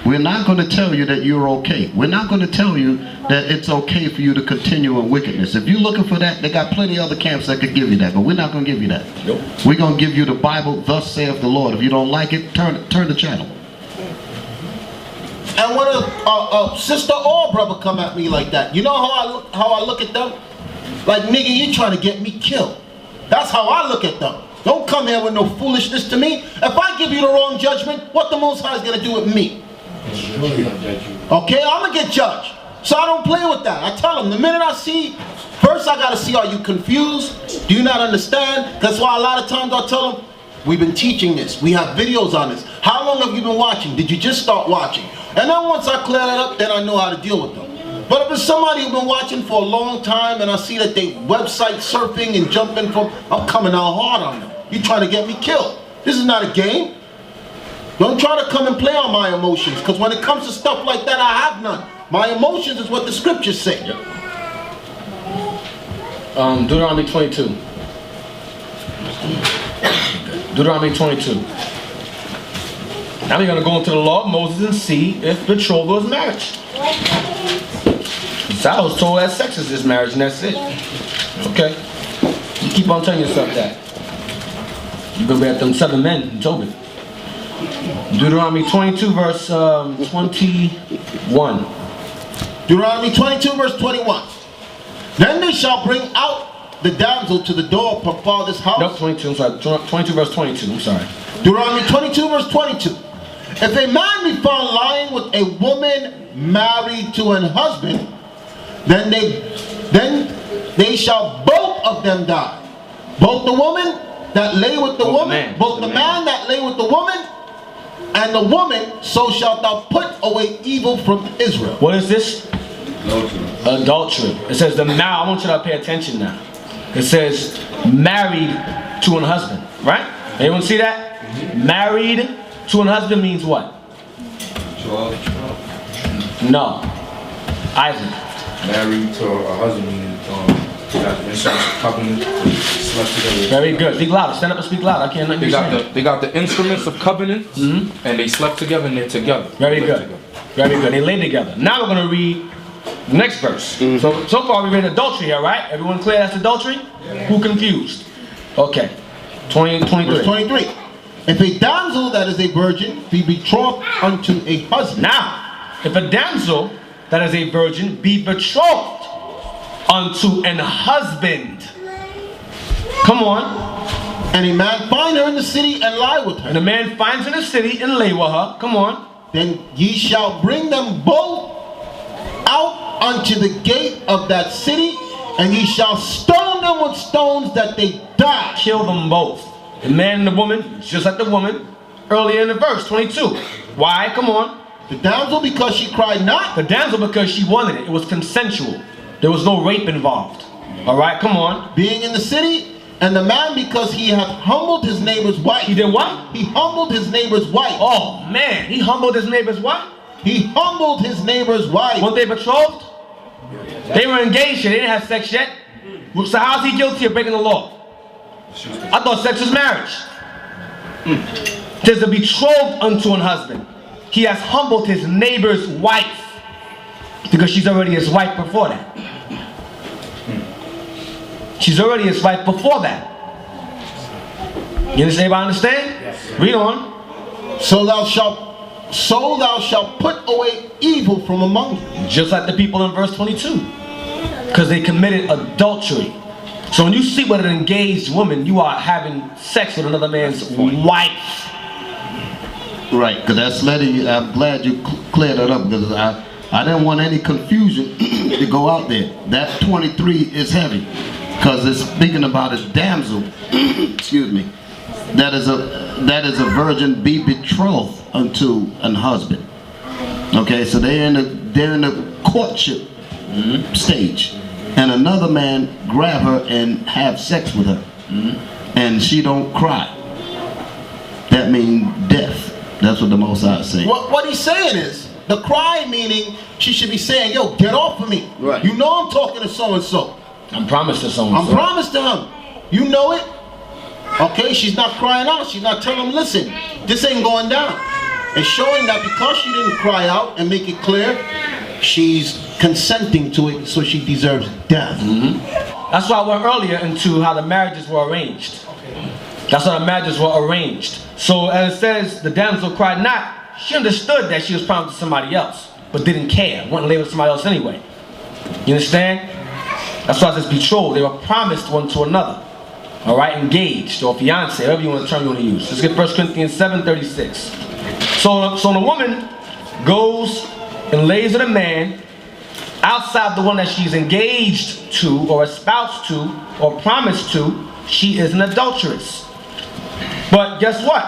We're not going to tell you that you're okay. We're not going to tell you that it's okay for you to continue in wickedness. If you're looking for that, they got plenty of other camps that could give you that, but we're not going to give you that. Nope. We're going to give you the Bible, thus saith the Lord. If you don't like it, turn the channel. And when a sister or a brother come at me like that, you know how I look at them? Like, nigga, you trying to get me killed. That's how I look at them. Don't come here with no foolishness to me. If I give you the wrong judgment, what the Most High is going to do with me? Okay, I'm going to get judged. So I don't play with that. I tell them, the minute I see, first I got to see, are you confused? Do you not understand? That's why a lot of times I tell them, we've been teaching this. We have videos on this. How long have you been watching? Did you just start watching? And then once I clear that up, then I know how to deal with them. But if it's somebody who's been watching for a long time and I see that they website surfing and jumping from, I'm coming out hard on them. You trying to get me killed. This is not a game. Don't try to come and play on my emotions, because when it comes to stuff like that, I have none. My emotions is what the scriptures say. Yep. Deuteronomy 22. Deuteronomy 22. Now we're going to go into the law of Moses and see if betrothal is marriage. So I was told that sex is just marriage and that's it. Okay? You keep on telling yourself that. You go back them 7 men and told it. Deuteronomy 22 verse 21. Deuteronomy 22 verse 21. Then they shall bring out the damsel to the door of her father's house. Nope, 22, I'm sorry. 22 verse 22, I'm sorry. Deuteronomy 22 verse 22. If a man be found lying with a woman married to an husband, then they shall both of them die. Both the woman that lay with the woman, both the man that lay with the woman, and the woman, so shalt thou put away evil from Israel. What is this? Adultery. It says the now. I want you to pay attention now. It says married to an husband, right? Anyone see that? Married to an husband means what? No. Isaac. Married to a husband means got the instruments of covenant, slept together. Very good. Speak louder. Stand up and speak loud. I can't let you say. They got the instruments of covenant, and they slept together and they're together. Very good. Very good. They lay together. Now we're going to read the next verse. So far we read adultery here, right? Everyone clear that's adultery? Yeah. Who confused? Okay. 23. Verse 23. If a damsel that is a virgin be betrothed unto a husband. Now, if a damsel that is a virgin be betrothed unto an husband. Come on. And a man find her in the city and lie with her. And a man finds her in the city and lay with her. Come on. Then ye shall bring them both out unto the gate of that city, and ye shall stone them with stones that they die. Kill them both. The man and the woman, just like the woman earlier in the verse 22. Why? Come on. The damsel because she cried not. The damsel because she wanted it. It was consensual. There was no rape involved. All right, come on. Being in the city, and the man because he hath humbled his neighbor's wife. He did what? He humbled his neighbor's wife. Oh man, he humbled his neighbor's wife? He humbled his neighbor's wife. Weren't they betrothed? They were engaged yet. They didn't have sex yet. So how's he guilty of breaking the law? I thought sex was marriage. There's a betrothed unto an husband. He has humbled his neighbor's wife because she's already his wife before that. She's already his wife before that. You understand? Yes. Read on. So thou shalt put away evil from among you. Just like the people in verse 22. Because they committed adultery. So when you sleep with an engaged woman, you are having sex with another man's wife. Right, because that's letting you, I'm glad you cleared that up, because I didn't want any confusion to go out there. That 23 is heavy, because it's speaking about a damsel, excuse me, that is a virgin be betrothed unto an husband. Okay, so they're in the courtship stage, and another man grab her and have sex with her, and she don't cry. That means death. That's what the Most High is saying. What he's saying is, the cry meaning she should be saying, yo, get off of me. Right. You know I'm talking to so-and-so. I'm promised to so-and-so. I'm promised to him. You know it. Okay, she's not crying out. She's not telling him, listen, this ain't going down. It's showing that because she didn't cry out and make it clear, she's consenting to it, so she deserves death. That's why I went earlier into how the marriages were arranged. That's how the marriages were arranged. So as it says, the damsel cried not. She understood that she was promised to somebody else, but didn't care. Went and lay with somebody else anyway. You understand? That's why it says betrothed. They were promised one to another. All right, engaged or fiance, whatever you want to term you want to use. Let's get 1 Corinthians 7:36. So the woman goes and lays with a man outside the one that she's engaged to or espoused to or promised to. She is an adulteress. But guess what?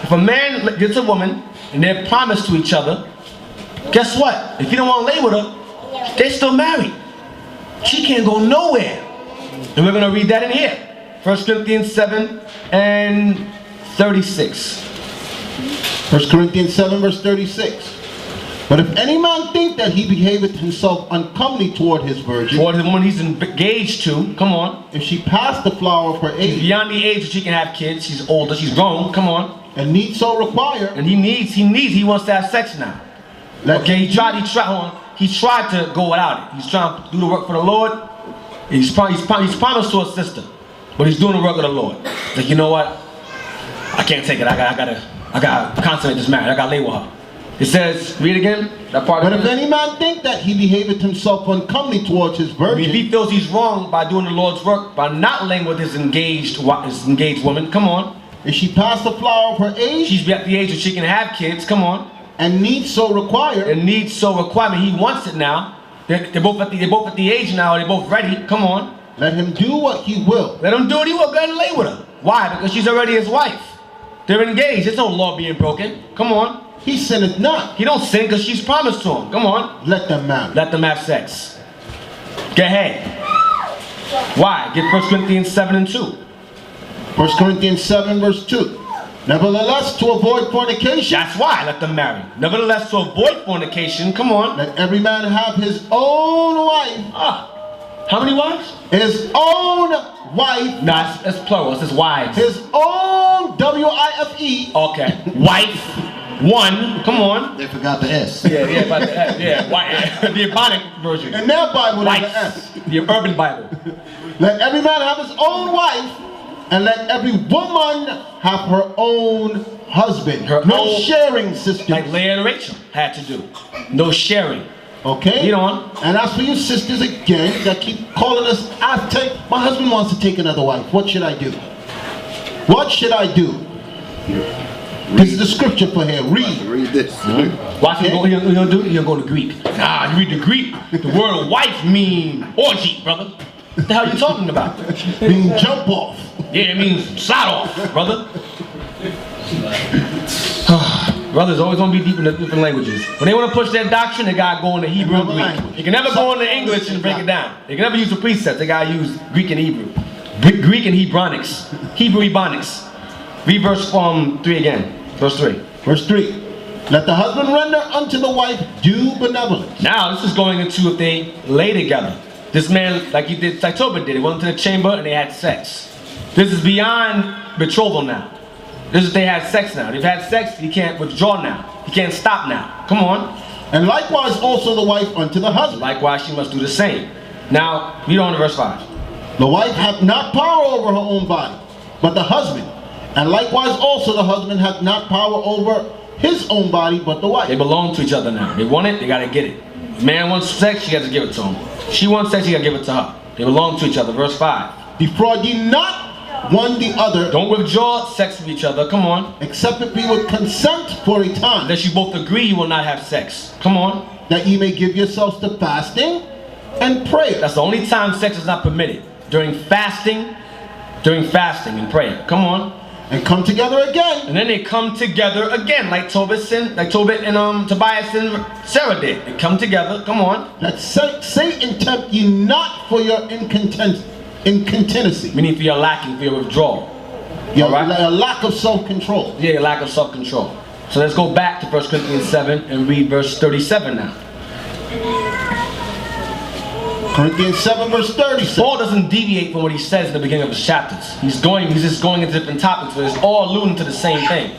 If a man gets a woman and they're promised to each other, guess what? If you don't want to lay with her, they're still married. She can't go nowhere. And we're going to read that in here. 1 Corinthians 7 and 36. 1 Corinthians 7 verse 36. But if any man think that he behaveth himself uncomely toward his virgin, Toward the woman he's engaged to, come on. if she pass the flower of her She's age, beyond the age that she can have kids. She's older. She's grown. Come on. and need so require, And he wants to have sex now. let Okay, he tried to go without it. He's trying to do the work for the Lord. He's promised to his sister, but he's doing the work of the Lord. Like, you know what? I can't take it. I gotta consummate this marriage. I gotta lay with her. It says, read again, that part. But if any man think that he behaveth himself uncomely towards his I mean, virgin, if he feels he's wrong by doing the Lord's work, by not laying with his engaged woman, come on. if she pass the flower of her age, She's at the age where she can have kids, come on. and need so require, And needs so requirement. He wants it now. They're both at the age now. They're both ready. Come on. let him do what he will. Let him do what he will. Go ahead and lay with her. Why? Because she's already his wife. They're engaged. There's no law being broken. Come on. He sinneth not. He don't sin because she's promised to him. Come on. Let them marry. Let them have sex. Go ahead. Why? Get 1 Corinthians 7 and 2. 1 Corinthians 7 verse 2. Nevertheless, to avoid fornication, That's why. Let them marry. Nevertheless, to avoid fornication, come on. let every man have his own wife. How many wives? His own wife. No, it's plural. It says wives. His own W-I-F-E. Okay. Wife. One. Come on. They forgot the S. Yeah, but the Ebonic version. In their Bible, there's an Wife. S. The urban Bible. Let every man have his own wife, and let every woman have her own husband. Her No own- sharing, sister. Like Leah and Rachel had to do. No sharing. Okay? Read on. And as for you sisters again that keep calling us, my husband wants to take another wife. What should I do? What should I do? This is the scripture for here. Read. Read this. Watch what you're gonna do. You're gonna go to Greek. Nah, you read the Greek. The word wife mean orgy, brother. What the hell you talking about? Being jump off. Yeah, it means slide off, brother. Brothers always gonna be deep in the different languages. When they want to push their doctrine, they gotta go into Hebrew and Greek. They can never go into English and break it down. They can never use the precepts. They gotta use Greek and Hebrew. Greek and Hebronics. Hebrew Ebonics. Read verse 3 again. Verse 3. Verse 3. Let the husband render unto the wife due benevolence. Now this is going into if they lay together. This man, like he did, like Tobit did, he went into the chamber and they had sex. This is beyond betrothal now. This is they had sex now. They've had sex, he can't withdraw now. He can't stop now. Come on. And likewise also the wife unto the husband. Likewise, she must do the same. Now, read on to verse 5. The wife hath not power over her own body, but the husband. And likewise also the husband hath not power over his own body, but the wife. They belong to each other now. They want it, they gotta get it. Man wants sex, she has to give it to him. She wants sex, she gotta give it to her. They belong to each other. Verse 5. Defraud ye not one the other, Don't withdraw sex with each other. Come on. except it be with consent for a time, Unless you both agree you will not have sex. Come on. that ye may give yourselves to fasting and prayer. That's the only time sex is not permitted. During fasting and prayer. Come on. And come together again, And then they come together again, like Tobit and Tobias and Sarah did. They come together. Come on. that Satan tempt ye not for your incontinency, Meaning for your lacking, for your withdrawal. your All right. lack of self-control. Yeah, lack of self-control. So let's go back to 1 Corinthians 7 and read verse 37 now. Corinthians 7 verse 37. Paul doesn't deviate from what he says in the beginning of his chapters. He's just going into different topics, but it's all alluding to the same thing.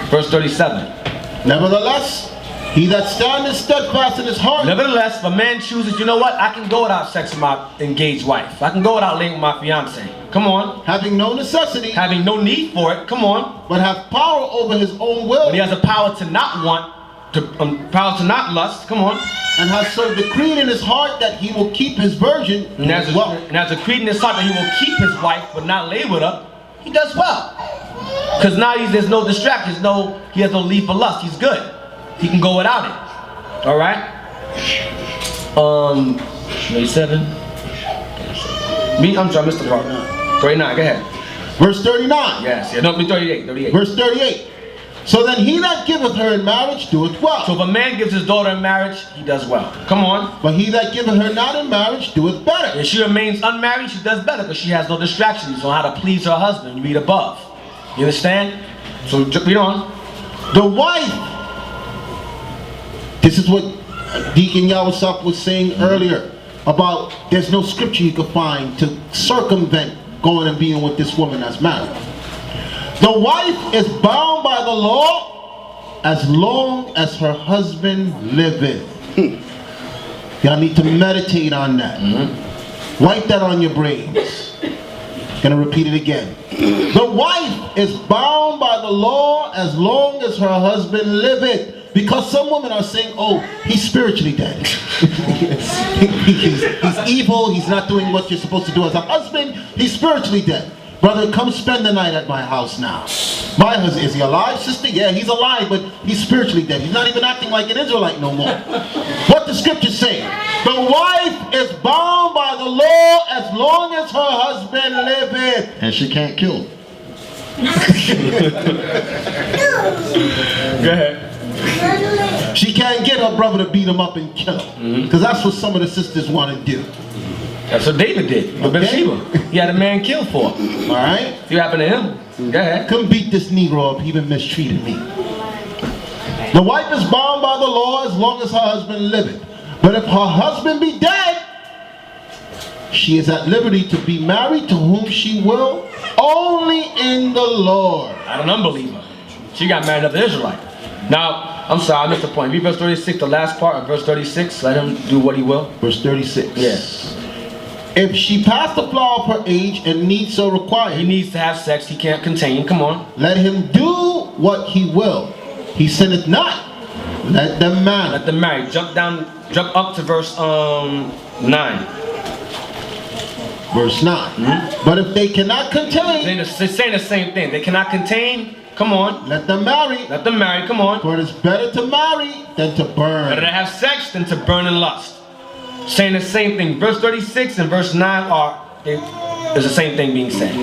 Verse 37. Nevertheless, he that standeth steadfast in his heart, Nevertheless, if a man chooses, you know what? I can go without sex with my engaged wife. I can go without laying with my fiance. Come on. having no necessity, Having no need for it. Come on. but have power over his own will, But he has the power to not want, power to not lust. Come on. and has so decreed in his heart that he will keep his virgin, And has as well. decreed in his heart that he will keep his wife but not lay with her. He does well. Because now there's no distractions. He has no need for lust. He's good. He can go without it. All right. 37. I'm sorry, Mr. Parker. 39. Go ahead. Verse 39. Yes. Yeah. No, 38. 38. Verse 38. So then he that giveth her in marriage doeth well. So if a man gives his daughter in marriage, he does well. Come on. But he that giveth her not in marriage doeth better. If she remains unmarried, she does better because she has no distractions on how to please her husband. You read above. You understand? So read on. The wife. This is what Deacon Yawasop was saying earlier about there's no scripture you could find to circumvent going and being with this woman that's married. The wife is bound by the law as long as her husband liveth. Y'all need to meditate on that. Write that on your brains. Gonna repeat it again. The wife is bound by the law as long as her husband liveth. Because some women are saying, oh, he's spiritually dead. he's evil, he's not doing what you're supposed to do as a husband, he's spiritually dead. Brother, come spend the night at my house now. My husband, is he alive, sister? Yeah, he's alive, but he's spiritually dead. He's not even acting like an Israelite no more. What the scriptures say? The wife is bound by the law as long as her husband liveth. And she can't kill. Go ahead. She can't get her brother to beat him up and kill him. Because that's what some of the sisters want to do. That's what David did with Bathsheba. He had a man killed for her. Alright? See what happened to him? Go ahead. Come beat this Negro up, he even mistreated me. The wife is bound by the law as long as her husband liveth. But if her husband be dead, she is at liberty to be married to whom she will, only in the Lord. Not an unbeliever. She got married to the Israelite. Now, I'm sorry, I missed the point. Read verse 36, the last part of verse 36. Let him do what he will. Verse 36. Yes. If she pass the flower of her age and need so require, He needs to have sex. He can't contain. Come on. let him do what he will. He sinneth not. Let them marry. Let them marry. Jump up to verse 9. Verse 9. But if they cannot contain, They're saying the same thing. They cannot contain. Come on. let them marry. Let them marry. Come on. For it is better to marry than to burn. Better to have sex than to burn in lust. Saying the same thing. Verse 36 and verse 9 is the same thing being said.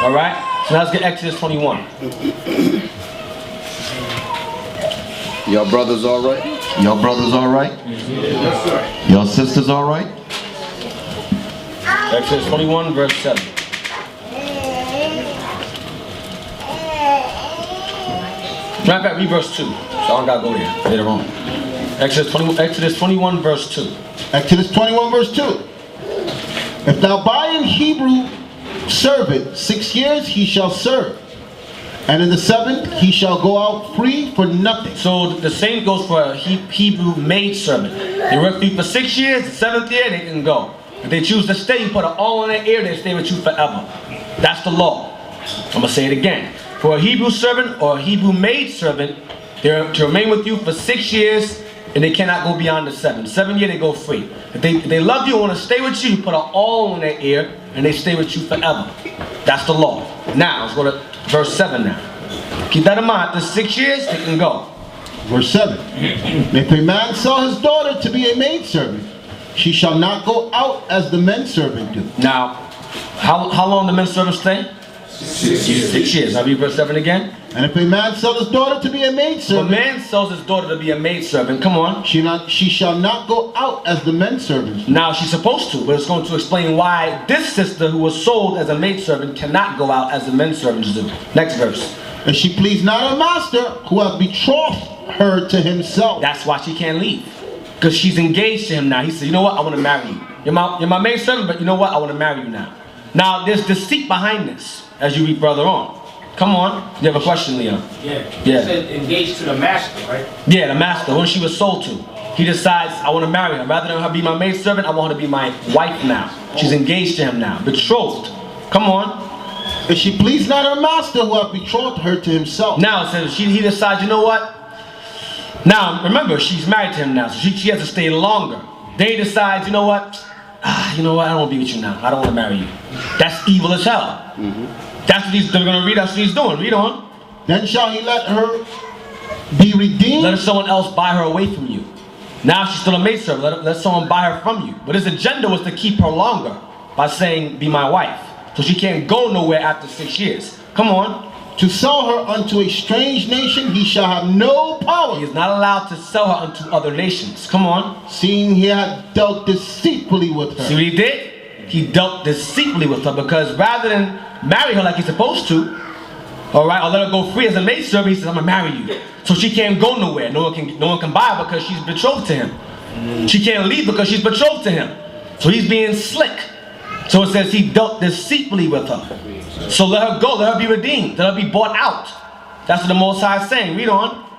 Alright? So now let's get Exodus 21. Your brothers all right? Your brothers all right? Yes, sir. Your sisters all right? Exodus 21 verse 7. Matter of fact, read verse 2. So I don't gotta go there later on. Exodus 21 verse 2. Exodus 21 verse 2. If thou buy an Hebrew servant, 6 years he shall serve. And in the 7th he shall go out free for nothing. So the same goes for a Hebrew maidservant. They work for you for 6 years, the 7th year they can go. If they choose to stay, you put it all in their ear, they stay with you forever. That's the law. I'm going to say it again. For a Hebrew servant or a Hebrew maidservant, they're to remain with you for 6 years and they cannot go beyond the 7th. 7th year they go free. If they love you and want to stay with you, you put it all in their ear and they stay with you forever. That's the law. Now, let's go to verse 7 now. Keep that in mind. After 6 years, they can go. Verse 7. If a man sell his daughter to be a maidservant, she shall not go out as the menservant do. Now, how long the menservant stay? 6 years. Now read verse 7 again. And if a man sell his daughter to be a If a maidservant, man sells his daughter to be a maidservant, come on. she shall not go out as the menservants do. Now she's supposed to, but it's going to explain why this sister who was sold as a maidservant cannot go out as the menservants do. Next verse. And she please not her master, who hath betrothed her to himself. That's why she can't leave. Because she's engaged to him now. He said, you know what? I want to marry you. You're my maidservant, but you know what? I want to marry you now. Now, there's deceit behind this, as you read further on. Come on. You have a question, Leon? Yeah. Yeah. It said engaged to the master, right? Yeah, the master, when she was sold to. He decides, I want to marry her. Rather than her be my maidservant, I want her to be my wife now. She's engaged to him now. Betrothed. Come on. If she please not her master who hath betrothed her to himself. Now it says he decides, you know what? Now remember, she's married to him now, so she has to stay longer. Then he decides, you know what? I don't want to be with you now. I don't want to marry you. That's evil as hell. That's what they're going to read. That's what he's doing. Read on. Then shall he let her be redeemed. Let someone else buy her away from you. Now she's still a maidservant. Let someone buy her from you. But his agenda was to keep her longer by saying, be my wife. So she can't go nowhere after 6 years. Come on. To sell her unto a strange nation, he shall have no power. He is not allowed to sell her unto other nations. Come on. Seeing he had dealt deceitfully with her. See what he did? He dealt deceitfully with her, because rather than marry her like he's supposed to, all right, or let her go free as a maidservant, he says, I'm gonna marry you. So she can't go nowhere. No one can buy her because she's betrothed to him. She can't leave because she's betrothed to him. So he's being slick. So it says he dealt deceitfully with her. So let her go, let her be redeemed, let her be bought out. That's what the Most High is saying. Read on.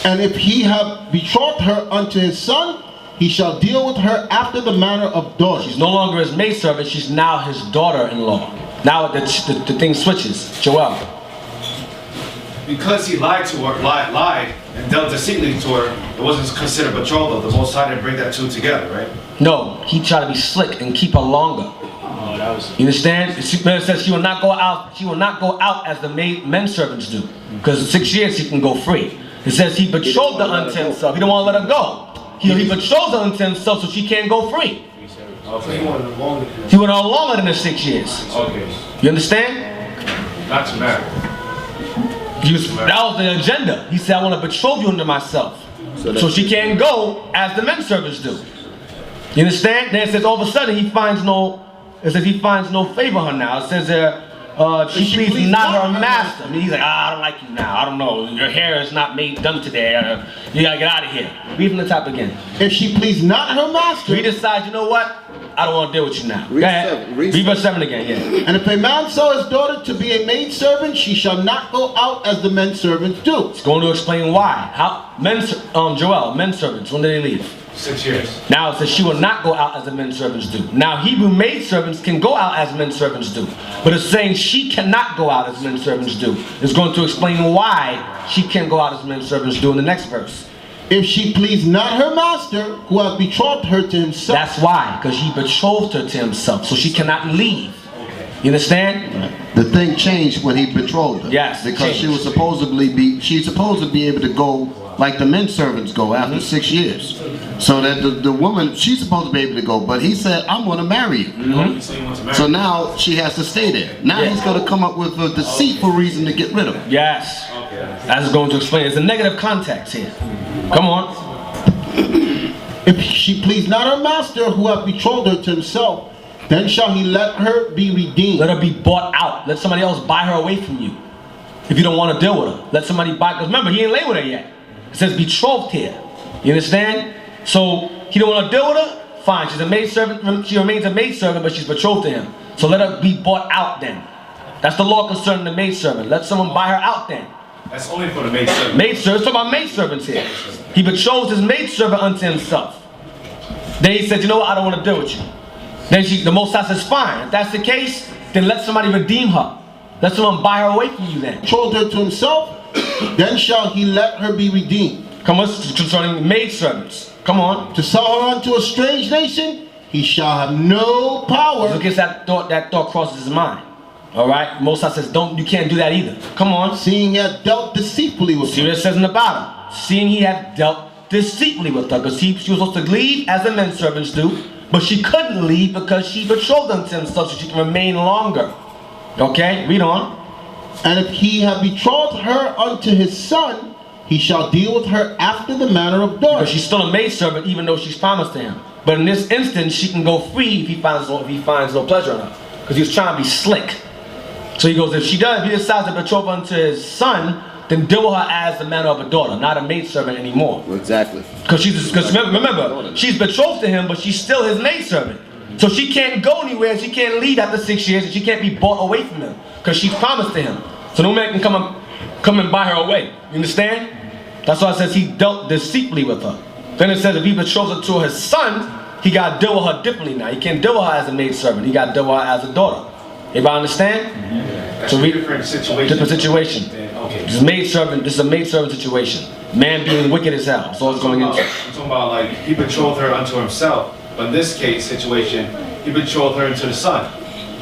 And if he have betrothed her unto his son, he shall deal with her after the manner of daughters. She's no longer his maidservant, she's now his daughter-in-law. Now the thing switches. Joel. Because he lied to her, lied and dealt deceitfully to her, it wasn't considered betrothal. The Most High didn't bring that two together, right? No, he tried to be slick and keep her longer. You understand? It says she will not go out. She will not go out as the men servants do, because in 6 years she can go free. It says he betrothed her unto himself. He don't want to let her go. He betrothed her unto himself so she can't go free. Okay. He went on longer than the 6 years. Okay. You understand? Not to marry. That was the agenda. He said, I want to betroth you unto myself, so she can't go as the men servants do. You understand? Then it says all of a sudden he finds no. It says he finds no favor her now. It says she please not her master. I mean, he's like, I don't like you now. I don't know. Your hair is not done today. You gotta get out of here. Read from the top again. If she please not her master. He decides, you know what? I don't want to deal with you now. Go ahead. Read verse 7 again. Yeah. And if a man sell his daughter to be a maidservant, she shall not go out as the men servants do. It's going to explain why. How Joel, men servants, when did they leave? 6 years. Now it says she will not go out as the men servants do. Now Hebrew maid servants can go out as men servants do, but it's saying she cannot go out as men servants do. It's going to explain why she can't go out as men servants do in the next verse. If she please not her master, who hath betrothed her to himself. That's why, because he betrothed her to himself, so she cannot leave. You understand? The thing changed when he betrothed her. Yes, because she was supposed to be able to go like the men servants go after 6 years. So that the woman, she's supposed to be able to go, but he said, I'm going to marry you. So now she has to stay there. Now he's going to come up with a deceitful reason to get rid of her. Yes. That's going to explain. It's a negative context here. Come on. If she please not her master, who hath betrothed her to himself, then shall he let her be redeemed. Let her be bought out. Let somebody else buy her away from you. If you don't want to deal with her, let somebody buy. Because remember, he ain't lay with her yet. It says betrothed here. You understand? So he don't want to deal with her. Fine. She's a maidservant. She remains a maidservant, but she's betrothed to him. So let her be bought out then. That's the law concerning the maidservant. Let someone buy her out then. That's only for the maidservant. Maidservants, talking about maidservants here. He betrothed his maidservant unto himself. Then he said, you know what, I don't want to deal with you. Then the Most High says, fine. If that's the case, then let somebody redeem her. Let someone buy her away from you then. Betrothed her to himself, then shall he let her be redeemed. Come on, concerning maidservants. Come on. To sell her unto a strange nation, he shall have no power. Look at that thought crosses his mind. All right, Most High says, you can't do that either. Come on. Seeing he had dealt deceitfully with her. See what it says in the bottom. Seeing he had dealt deceitfully with her, because she was supposed to leave as the men servants do, but she couldn't leave because she betrothed unto himself so she can remain longer. Okay, read on. And if he have betrothed her unto his son, he shall deal with her after the manner of daughters. Because she's still a maidservant even though she's promised to him. But in this instance, she can go free if he finds no pleasure in her. Because he was trying to be slick. So he goes, if he decides to betroth unto his son, then deal with her as the manner of a daughter, not a maidservant anymore. Exactly. Because remember, she's betrothed to him, but she's still his maidservant. So she can't go anywhere, she can't leave after 6 years, and she can't be bought away from him. because she's promised to him. So no man can come and buy her away. You understand? That's why it says he dealt deceitfully with her. Then it says if he betroths her to his son, he got to deal with her differently now. He can't deal with her as a maidservant. He got to deal with her as a daughter. Everybody understand? That's So a we- different situation. Different situation. Okay. This is a maidservant situation. Man being wicked as hell. That's all it's going into. I'm talking about like he betrothed her unto himself, but in this case situation, he betrothed her into the son.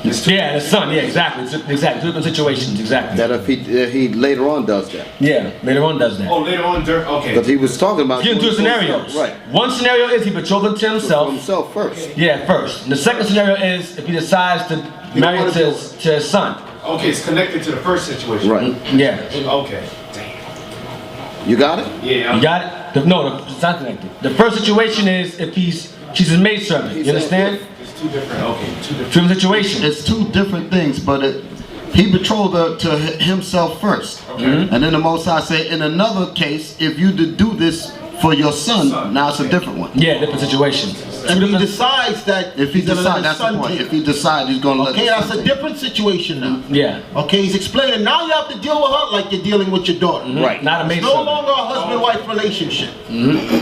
It's two- Yeah, the son. Yeah, exactly. Exactly. Two different situations. Exactly. That if he later on does that. Yeah, later on does that. Oh, later on, okay. But he was talking about Get into doing it for scenarios. himself. Right. One scenario is he betrothed her to For himself. himself first. Yeah, first. And the second scenario is if he decides to marry her wanna to his son. Okay, it's connected to the first situation. Right. Yeah. Okay. You got it? Yeah. You got it? It's not connected. The first situation is if she's his maidservant. You understand? It's two different. Okay, two different. Different situations. It's two different things, but he betrothed her to himself first. Okay. And then the Most High say, in another case, if you do this for your son, now it's a different one. Yeah, different situations. And he decides that If he he's gonna let decides, his that's the son point. take If he decides he's going to let Okay, his that's son a take it. different situation now. Yeah. Okay, he's explaining. Now you have to deal with her like you're dealing with your daughter. Right. Not a It's no maidservant. longer a husband-wife relationship.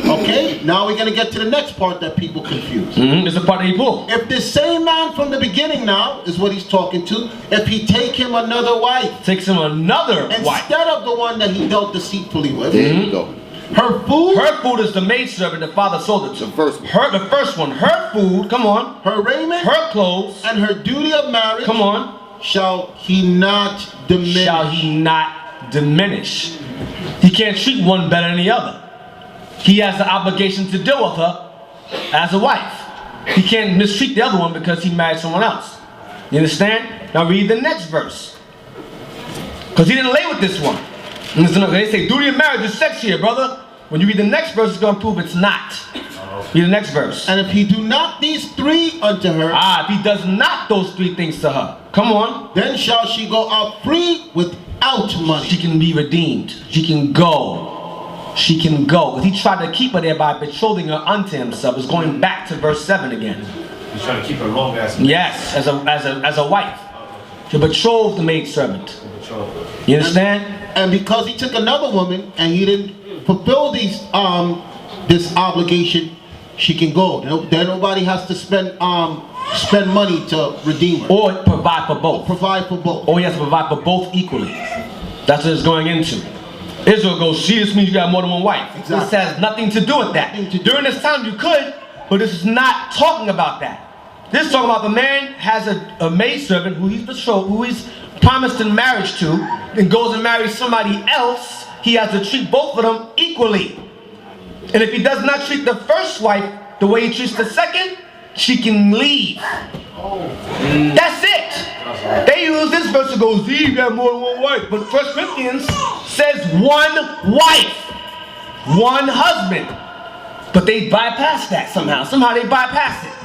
Okay, now we're gonna get to the next part that people confuse. It's a part that he pulled. If the same man from the beginning now is what he's talking to, if he take him another wife Takes him another wife. instead of the one that he dealt deceitfully with, There you go. her food, Her food is the maidservant the father sold it to. The first one. The first one. Her food, come on. her raiment, Her clothes, and her duty of marriage, come on. shall he not diminish. Shall he not diminish. He can't treat one better than the other. He has the obligation to deal with her as a wife. He can't mistreat the other one because he married someone else. You understand? Now read the next verse. Because he didn't lay with this one. And they say duty of marriage is sex here, brother. When you read the next verse, it's going to prove it's not. Read the next verse. And if he do not these three unto her, If he does not those three things to her, come on. then shall she go out free without money. She can be redeemed. She can go. She can go. Because he tried to keep her there by betrothing her unto himself. It's going back to verse 7 again. He's trying to keep her long as Yes, as a wife. To betroth the maidservant. You understand? And because he took another woman and he didn't fulfill this obligation, she can go. Then nobody has to spend money to redeem her. Or provide for both. Provide for both. Or he has to provide for both equally. That's what it's going into. Israel goes, see, this means you got more than one wife. Exactly. This has nothing to do with that. Nothing to do. During this time you could, but this is not talking about that. This is talking about the man has a maidservant who he's betrothed, who he's promised in marriage to, and goes and marries somebody else. He has to treat both of them equally. And if he does not treat the first wife the way he treats the second, she can leave. That's it. They use this verse to go, see, you got more than one wife. But 1 Corinthians says one wife, one husband. But they bypass that somehow. Somehow they bypass it.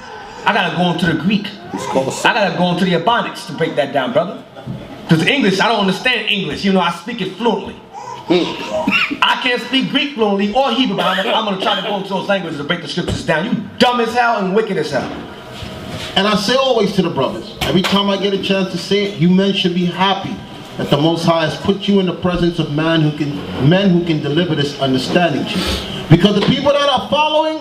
I gotta go into the Greek. I gotta go into the Ebonics to break that down, brother. Because English, I don't understand English. You know, I speak it fluently. I can't speak Greek fluently or Hebrew, but I'm gonna try to go into those languages to break the scriptures down. You dumb as hell and wicked as hell. And I say always to the brothers, every time I get a chance to say it, you men should be happy that the Most High has put you in the presence of men who can deliver this understanding to you. Because the people that are following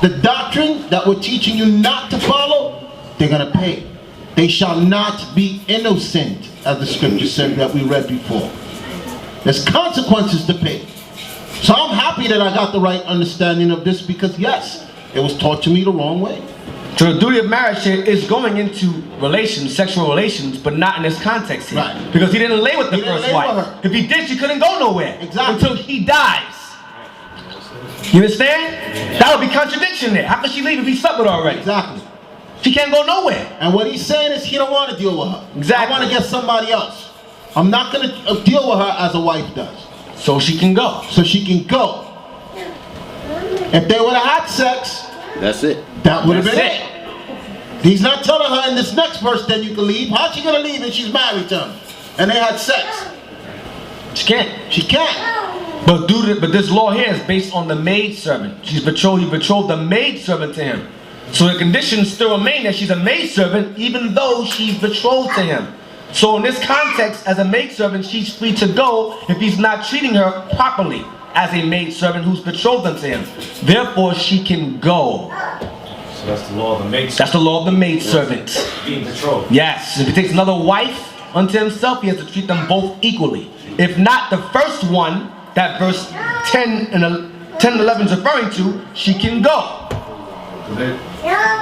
the doctrine that we're teaching you not to follow, they're gonna pay. They shall not be innocent, as the scripture said that we read before. There's consequences to pay. So I'm happy that I got the right understanding of this because yes, it was taught to me the wrong way. So the duty of marriage here is going into relations, sexual relations, but not in this context here. Right. Because he didn't lay with the He didn't first lay wife. with her. If he did, she couldn't go nowhere. Exactly. Until he dies. You understand? That would be contradiction there. How could she leave if he slept with her already? Exactly. She can't go nowhere. And what he's saying is he don't want to deal with her. Exactly. I want to get somebody else. I'm not going to deal with her as a wife does. So she can go. So she can go. If they would have had sex, That's it. that would have been That's it. He's not telling her in this next verse then you can leave. How's she going to leave if she's married to him? And they had sex. She can't. She can't. But this law here is based on the maidservant. He betrothed the maidservant to him. So the conditions still remain that she's a maidservant even though she's betrothed to him. So in this context, as a maidservant, she's free to go if he's not treating her properly as a maidservant who's betrothed unto him. Therefore, she can go. So that's the law of the maidservant. That's the law of the maidservant. Being betrothed. Yes, if he takes another wife unto himself, he has to treat them both equally. If not, the first one, that verse 10 and 11 is referring to, she can go.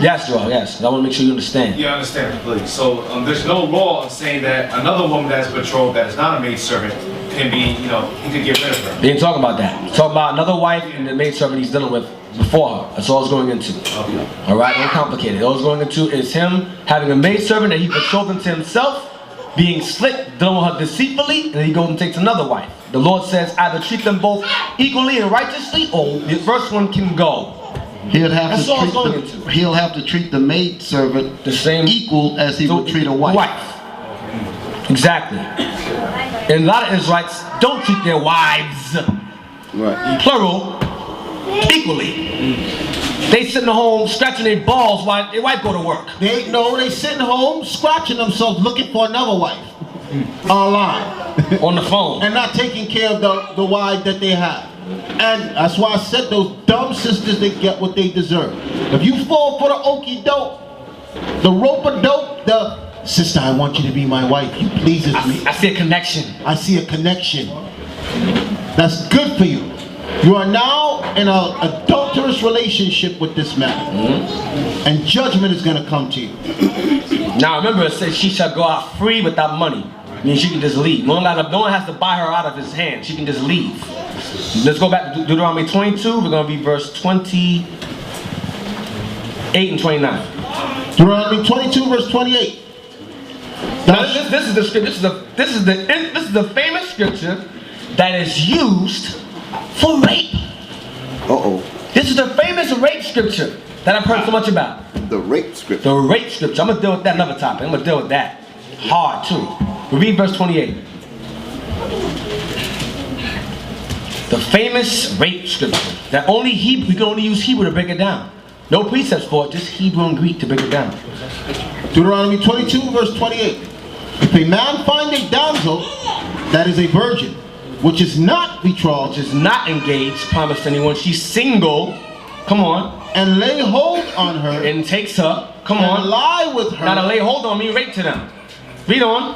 Yes, Joel, yes. I want to make sure you understand. Yeah, I understand completely. So there's no law saying that another woman that's betrothed that is not a maidservant can be, he can get rid of her. They didn't talk about that. He's talking about another wife and the maidservant he's dealing with before her. That's all it's going into. Okay. All right, don't complicate it. All it's going into is him having a maidservant that he betrothed unto himself, being slick, dealing with her deceitfully, and then he goes and takes another wife. The Lord says either treat them both equally and righteously, or the first one can go. He'll have That's all it's going to into. he'll have to treat the maid servant The same equal as he would treat a wife. Exactly. And a lot of Israelites don't treat their wives, Right. plural, equally. They sit in the home scratching their balls while their wife go to work. They sitting home scratching themselves looking for another wife online On the phone. and not taking care of the wife that they have. And that's why I said those dumb sisters, they get what they deserve. If you fall for the okie doke, the rope dope, the sister, I want you to be my wife, you pleases me. I see a connection. I see a connection. That's good for you. You are now in an adulterous relationship with this man. And judgment is going to come to you. Now remember, it says she shall go out free without money. I mean, she can just leave. No one has to buy her out of his hand. She can just leave. Let's go back to Deuteronomy 22. We're going to be verse 28 and 29. Deuteronomy 22 verse 28. Now this is the scripture. This is the famous scripture that is used for rape. This is the famous rape scripture that I've heard so much about. The rape scripture. The rape scripture. I'm gonna deal with that another topic. I'm gonna deal with that hard too. We read verse 28. The famous rape scripture that only Hebrew, we can only use Hebrew to break it down. No precepts for it, just Hebrew and Greek to break it down. Deuteronomy 22 verse 28. If a man find a damsel that is a virgin, which is not betrothed, Which is not engaged, promised to anyone, she's single, come on, and lay hold on her, and takes her, come and on. lie with her, Now to lay hold on mean rape to them. Read on.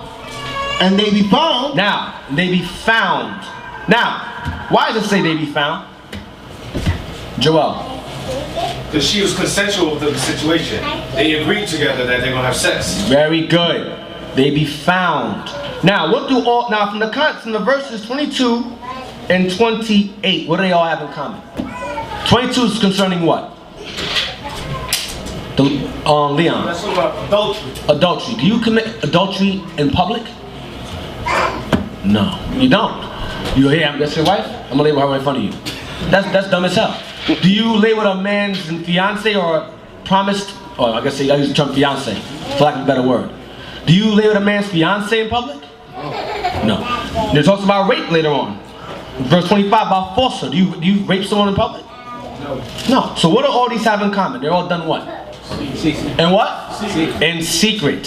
and they be found, Now, they be found. Now, why does it say they be found? Joel. Because she was consensual with the situation. They agreed together that they're going to have sex. Very good. They be found. Now, from the verses 22 and 28, what do they all have in common? 22 is concerning what? Leon. That's about adultery. Adultery. Do you commit adultery in public? No, you don't. You go, hey, that's your wife? I'm gonna lay with her right in front of you. That's dumb as hell. Do you lay with a man's fiance or promised, or I guess I use the term fiance, for lack of a better word. Do you lay with a man's fiance in public? No. It talks about rape later on. Verse 25 about falsehood. Do you rape someone in public? No. So what do all these have in common? They're all done what? And what? Secret. In secret.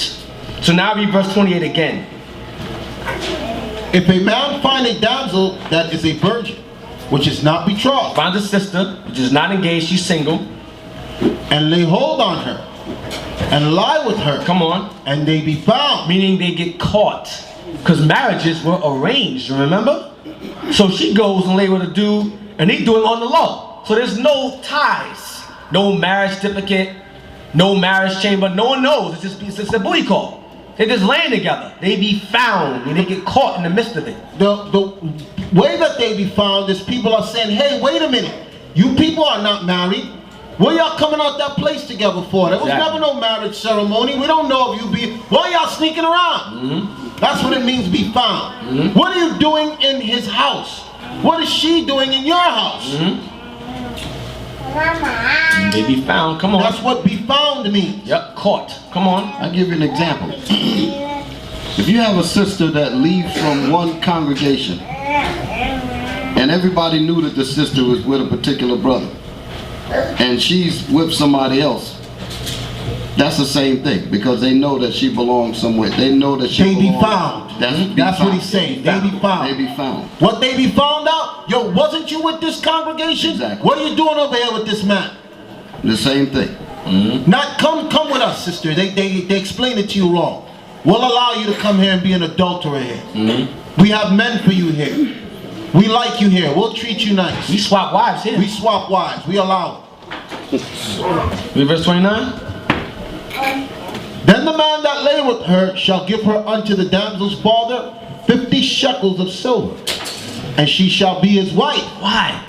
So now read verse 28 again. if a man find a damsel that is a virgin, which is not betrothed, Finds a sister, which is not engaged, she's single. and lay hold on her, and lie with her, Come on. and they be found, Meaning they get caught. Because marriages were arranged, remember? So she goes and lay with a dude, and they do it on the low. So there's no ties. No marriage certificate, no marriage chamber, no one knows. It's just a booty call. They're just laying together. They be found, and they get caught in the midst of it. the way that they be found is people are saying, hey, wait a minute, you people are not married. What y'all coming out that place together for? There was Exactly. never no marriage ceremony. We don't know if you be, why y'all sneaking around? That's what it means, be found. What are you doing in his house? What is she doing in your house? They be found, come on. That's what be found means. Yep, caught. Come on. I'll give you an example. If you have a sister that leaves from one congregation and everybody knew that the sister was with a particular brother and she's with somebody else, That's the same thing, because they know that she belongs somewhere. They know that she They be belongs. found. That's That's what found. he's saying. They be found. They be found. What they be found out? Yo, wasn't you with this congregation? Exactly. What are you doing over here with this man? The same thing. Not come with us, sister. They explain it to you wrong. We'll allow you to come here and be an adulterer here. We have men for you here. We like you here. We'll treat you nice. We swap wives here. We swap wives. We allow it. Read verse 29. Then the man that lay with her shall give her unto the damsel's father 50 shekels of silver, and she shall be his wife. Why?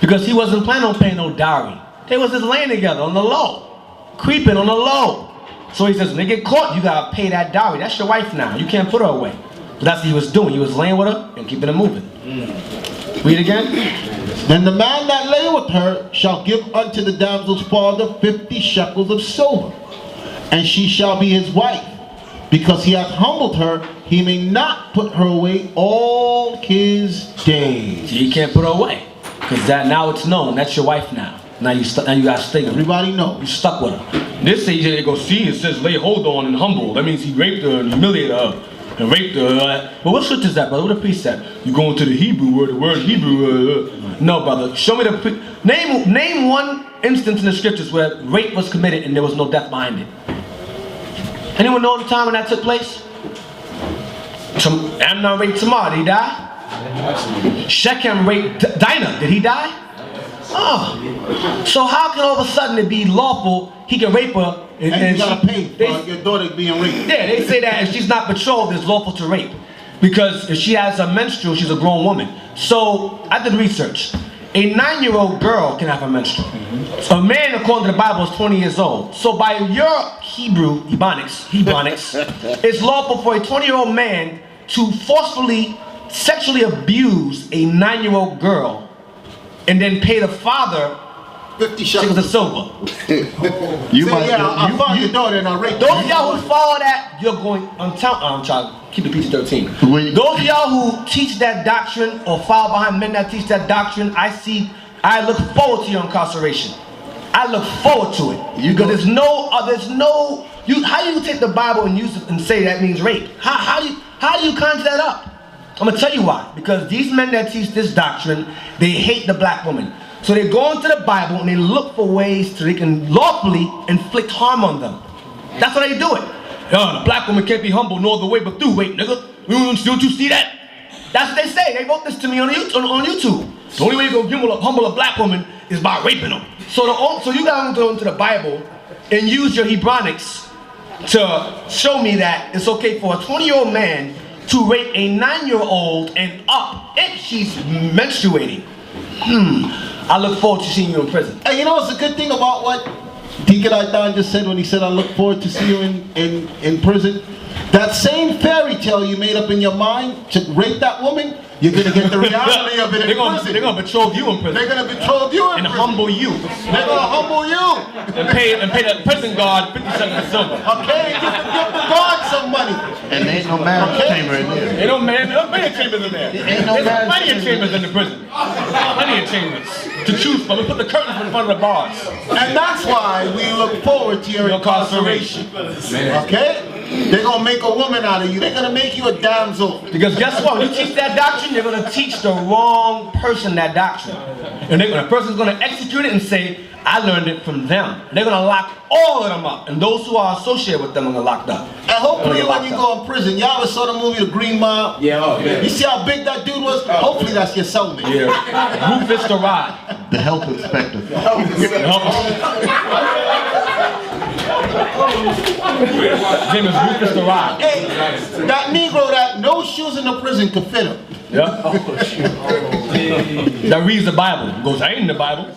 Because he wasn't planning on paying no dowry. They was just laying together on the low, creeping on the low. So he says, when they get caught, you gotta pay that dowry. That's your wife now. You can't put her away. But that's what he was doing. He was laying with her and keeping her moving. Read again. Then the man that lay with her shall give unto the damsel's father 50 shekels of silver, and she shall be his wife. Because he hath humbled her, he may not put her away all his days. So you can't put her away. Because that now it's known. That's your wife now. Now you got to stay. Everybody You knows. stuck with her. This says they go see, it says lay hold on and humble. That means he raped her and humiliated her. And raped her. But what scripture is that, brother? What a precept? You go into the Hebrew word, the word Hebrew. No, brother. Show me the name one instance in the scriptures where rape was committed and there was no death behind it. Anyone know the time when that took place? Amnon raped Tamar. Did he die? Shechem raped Dinah. Did he die? Oh. So how can all of a sudden it be lawful? He can rape her And you gotta pay for your daughter being raped. Yeah, they say that if she's not betrothed, it's lawful to rape. Because if she has a menstrual, she's a grown woman. So I did research. A 9-year-old girl can have a menstrual. So a man, according to the Bible, is 20 years old. So by your Hebrews, it's lawful for a 20-year-old man to forcefully sexually abuse a 9-year-old girl and then pay the father 50 shekels of shekels. silver. You Say, might. yeah, I found your daughter and I raped Those her. of y'all who follow that, you're going, I'm trying to keep the PG-13. Wait. Those of y'all who teach that doctrine or follow behind men that teach that doctrine, I look forward to your incarceration. I look forward to it. Because there's no, how do you take the Bible and use it and say that means rape? How do you conjure that up? I'm gonna tell you why. Because these men that teach this doctrine, they hate the black woman. So they go into the Bible and they look for ways to they can lawfully inflict harm on them. That's how they do it. Yo, the black woman can't be humble no other way but through rape, nigga. Don't you see that? That's what they say. They wrote this to me on YouTube. The only way you can humble a black woman is by raping them. So you gotta go into the Bible and use your Hebronics to show me that it's okay for a 20-year-old man to rape a 9-year-old and up if she's menstruating. I look forward to seeing you in prison. And you know what's a good thing about what Deacon Aitan just said when he said, I look forward to see you in prison? That same fairy tale you made up in your mind to rape that woman, you're going to get the reality of it in prison. They're gonna betroth you in prison. They're going to betroth you in And prison. humble you. They're going to humble you. And pay the prison guard 50 cents of silver. Okay? Give the guard some money. And there ain't no marriage Okay. chamber in there. Ain't no man, there's plenty of chambers in there. Ain't no There's marriage plenty of chamber. chambers in the prison. Plenty of chambers to choose from. We put the curtains in front of the bars. And that's why we look forward to your Your incarceration. Okay? They're going to make a woman out of you. They're going to make you a damsel. Because guess what? When you teach that doctrine, you're going to teach the wrong person that doctrine. And the person's going to execute it and say, I learned it from them. They're going to lock all of them up. And those who are associated with them are going to locked up. And hopefully when you go in prison, y'all ever saw the movie The Green Mile? Yeah. You see how big that dude was? Hopefully that's your cellmate. Yeah. Rufus the Rod. The health inspector. His name is Rufus the Rod. Hey, that Negro that no shoes in the prison could fit him. Yeah. That reads the Bible. Goes, I ain't in the Bible.